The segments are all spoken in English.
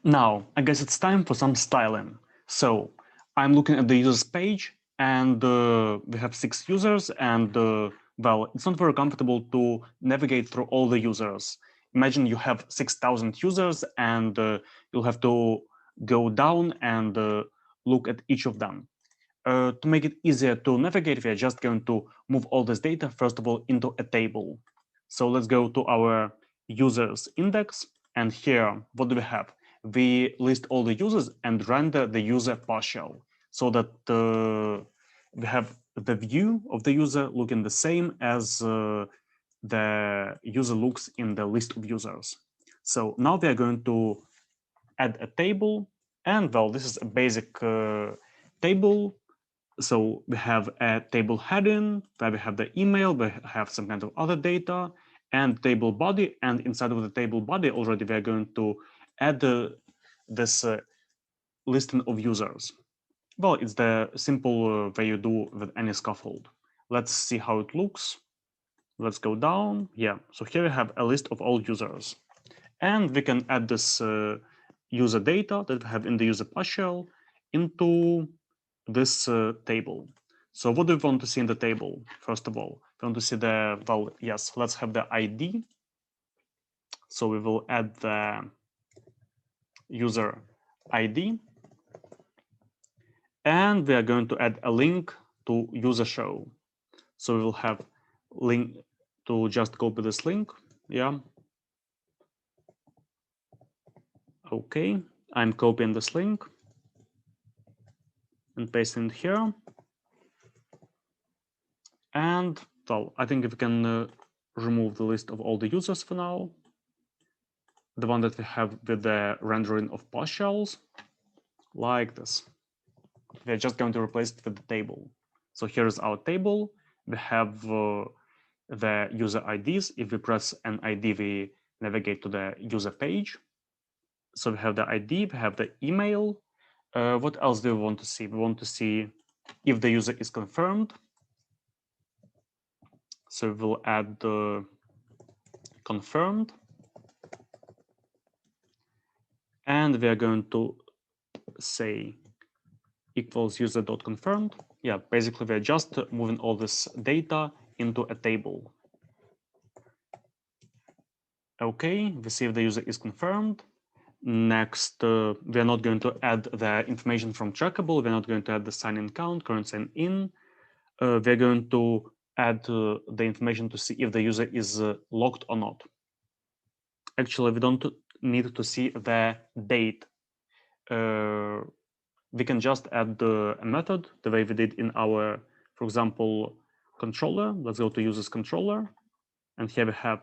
Now, I guess it's time for some styling. So I'm looking at the users page and we have 6 users and well, it's not very comfortable to navigate through all the users. Imagine you have 6,000 users and you'll have to go down and look at each of them. To make it easier to navigate, we are just going to move all this data, first of all, into a table. So let's go to our users index. And here, what do we have? We list all the users and render the user partial so that we have the view of the user looking the same as the user looks in the list of users. So now we are going to add a table. And well, this is a basic table. So we have a table heading, where we have the email, we have some kind of other data, and table body. And inside of the table body already we are going to add this listing of users. Well, it's the simple way you do with any scaffold. Let's see how it looks. Let's go down. Yeah, so here we have a list of all users. And we can add this user data that we have in the user partial into this table. So what do we want to see in the table? First of all, we want to see the, well, yes, let's have the ID. So we will add the user ID. And we are going to add a link to user show. So we will have link to just copy this link. Yeah. Okay, I'm copying this link and pasting it here. And well, I think if we can remove the list of all the users for now, the one that we have with the rendering of partials, like this. We're just going to replace it with the table. So here is our table. We have the user IDs. If we press an ID, we navigate to the user page. So we have the ID, we have the email. What else do we want to see? We want to see if the user is confirmed. So we'll add the confirmed. And we are going to say equals user.confirmed. Yeah, basically we're just moving all this data into a table. Okay, we see if the user is confirmed. Next, we're not going to add the information from trackable. We're not going to add the sign-in count, current sign-in. We're going to add the information to see if the user is logged or not. Actually, we don't need to see the date. We can just add a method the way we did in our, for example, controller. Let's go to users controller. And here we have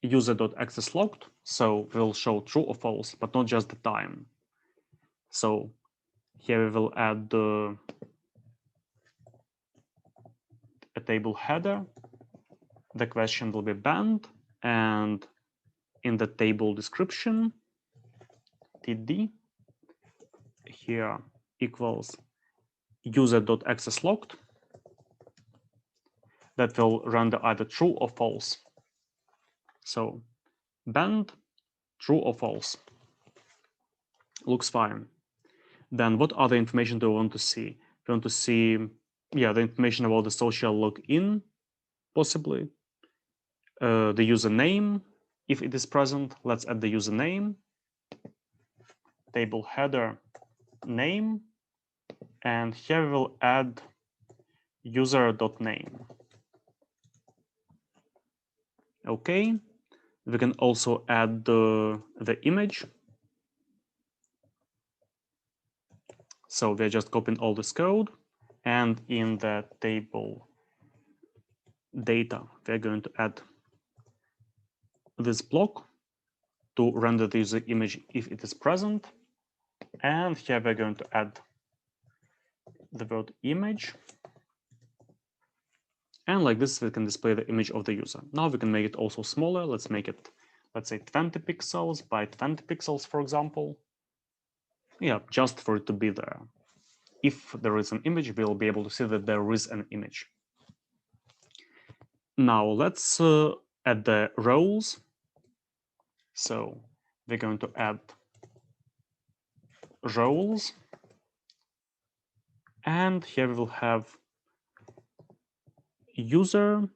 user.accessLogged. So we'll show true or false, but not just the time. So here we will add a table header. The question will be banned. And in the table description, td here equals user.accessLogged. That will render either true or false. So banned, true or false. Looks fine. Then what other information do we want to see? We want to see, yeah, the information about the social login, possibly. The username, if it is present. Let's add the username. Table header name. And here we will add user.name. Okay. We can also add the image. So we're just copying all this code, and in the table data, we're going to add this block to render the user image if it is present. And here we're going to add the word image. And like this, we can display the image of the user. Now we can make it also smaller. Let's make it, let's say 20 pixels by 20 pixels, for example. Yeah, just for it to be there. If there is an image, we'll be able to see that there is an image. Now let's add the roles. So we're going to add roles. And here we will have user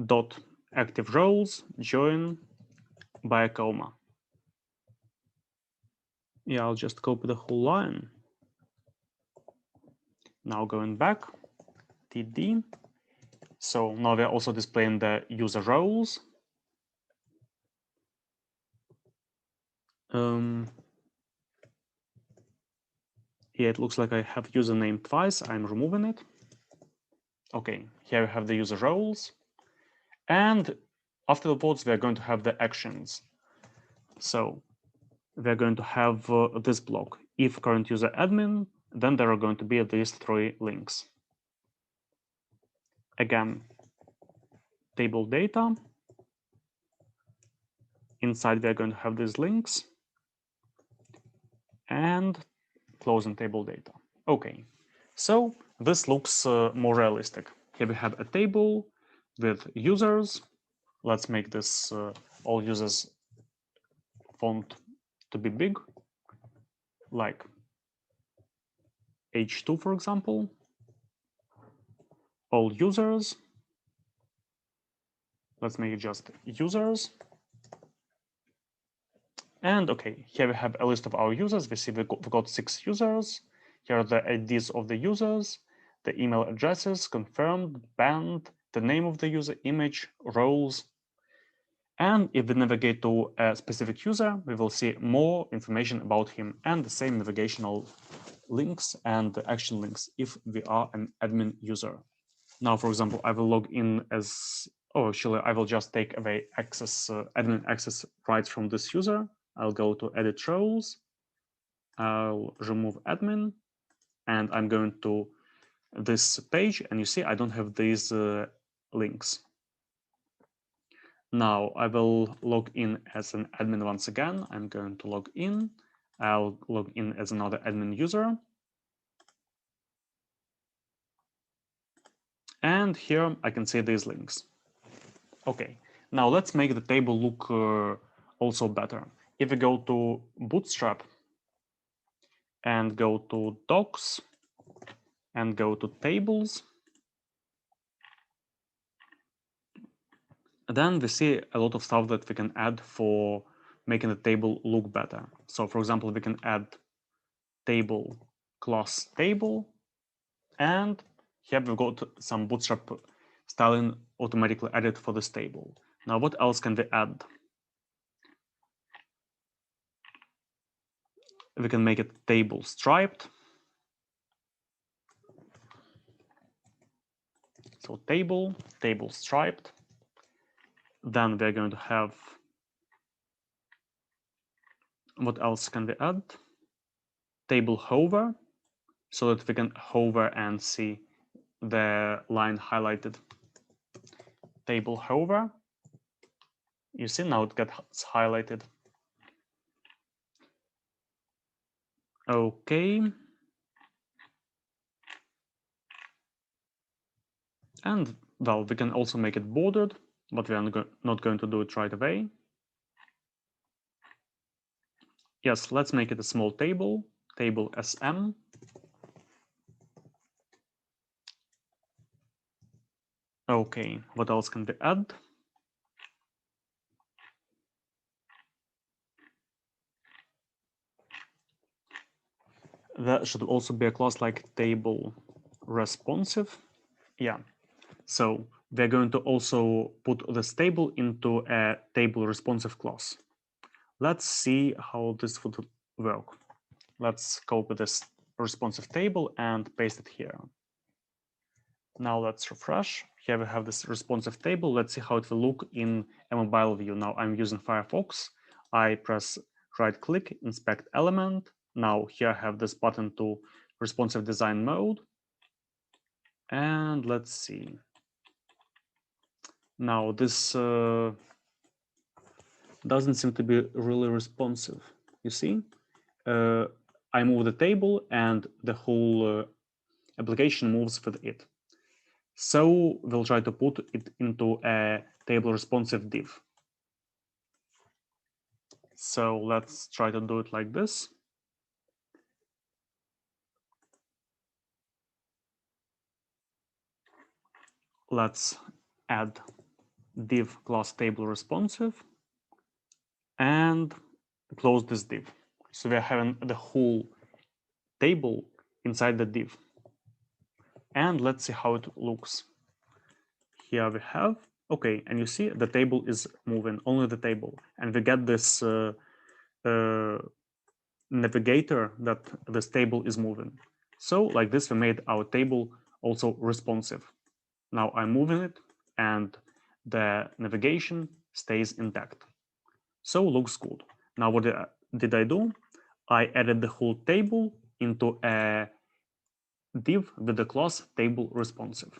dot active roles join by a comma. Yeah, I'll just copy the whole line. Now going back, td. So now we're also displaying the user roles. Yeah, it looks like I have username twice. I'm removing it. Okay, here we have the user roles. And after the votes, we're going to have the actions. So we're going to have this block. If current user admin, then there are going to be these 3 links. Again, table data. Inside, we're going to have these links. And closing table data. Okay, so this looks more realistic. Here we have a table with users. Let's make this all users font to be big, like H2, for example. All users. Let's make it just users. And okay, here we have a list of our users. We see we got 6 users. Here are the IDs of the users, the email addresses, confirmed, banned, the name of the user, image, roles. And if we navigate to a specific user, we will see more information about him and the same navigational links and the action links if we are an admin user. Now, for example, I will log in as, oh, actually, I will just take away access, admin access rights from this user. I'll go to edit roles. I'll remove admin, and I'm going to this page, and you see I don't have these links. Now I will log in as an admin once again. I'm going to log in. I'll log in as another admin user. And here I can see these links. Okay, now let's make the table look also better. If we go to Bootstrap and go to Docs and go to Tables, then we see a lot of stuff that we can add for making the table look better. So for example, we can add table class table, and here we've got some Bootstrap styling automatically added for this table. Now what else can we add? We can make it table striped. So table striped. Then we're going to have, what else can we add? Table hover, so that we can hover and see the line highlighted. Table hover. You see now it gets highlighted. Okay. And well, we can also make it bordered, but we are not going to do it right away. Yes, let's make it a small table, table SM. Okay, what else can we add? There should also be a class like table responsive. Yeah, so we're going to also put this table into a table responsive class. Let's see how this would work. Let's copy this responsive table and paste it here. Now let's refresh. Here we have this responsive table. Let's see how it will look in a mobile view. Now I'm using Firefox. I press right click, inspect element. Now here I have this button to responsive design mode. And let's see. Now this doesn't seem to be really responsive. You see, I move the table and the whole application moves with it. So we'll try to put it into a table responsive div. So let's try to do it like this. let's add div class table responsive and close this div. So we're having the whole table inside the div. And let's see how it looks. Here we have, okay, and you see the table is moving, only the table. And we get this navigator that this table is moving. So like this, we made our table also responsive. Now I'm moving it and the navigation stays intact. So looks good. Now what did I do? I added the whole table into a div with the class table responsive.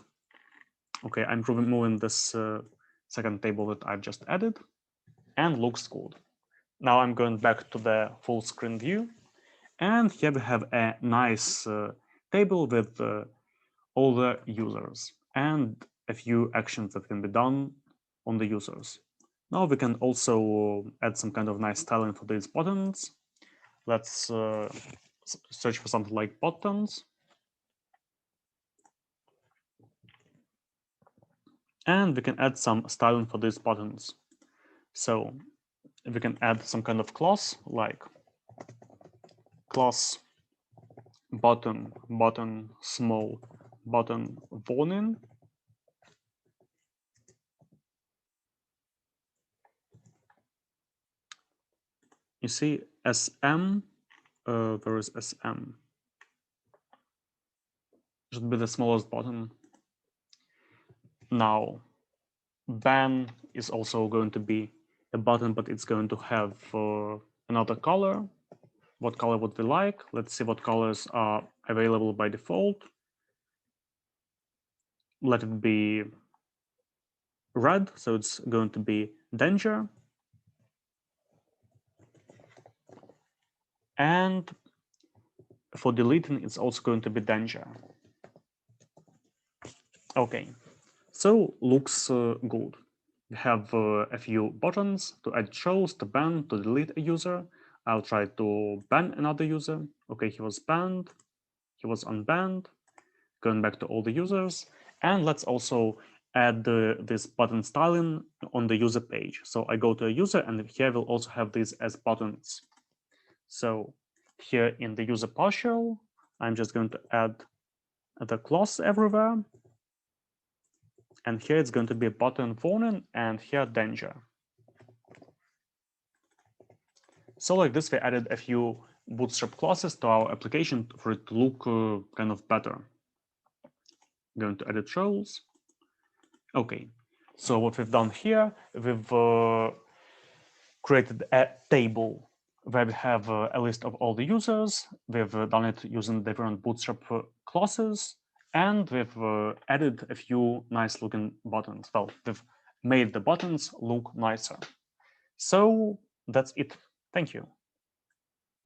Okay, I'm removing this second table that I've just added and looks good. Now I'm going back to the full screen view. And here we have a nice table with all the users and a few actions that can be done on the users. Now we can also add some kind of nice styling for these buttons. Let's search for something like buttons. And we can add some styling for these buttons. So we can add some kind of class like class button small button warning. You see SM, where is SM? Should be the smallest button. Now, ban is also going to be a button, but it's going to have another color. What color would we like? Let's see what colors are available by default. Let it be red, so it's going to be danger. And for deleting, it's also going to be danger. Okay, so looks good. We have a few buttons to add shows, to ban, to delete a user. I'll try to ban another user. Okay, he was banned, he was unbanned. Going back to all the users. And let's also add this button styling on the user page. So I go to a user and here we'll also have these as buttons. So here in the user partial, I'm just going to add the class everywhere. And here it's going to be a button warning and here danger. So like this, we added a few Bootstrap classes to our application for it to look kind of better. Going to edit roles. Okay, so what we've done here, we've created a table where we have a list of all the users. We've done it using different Bootstrap classes, and we've added a few nice looking buttons. Well, we've made the buttons look nicer. So that's it. Thank you.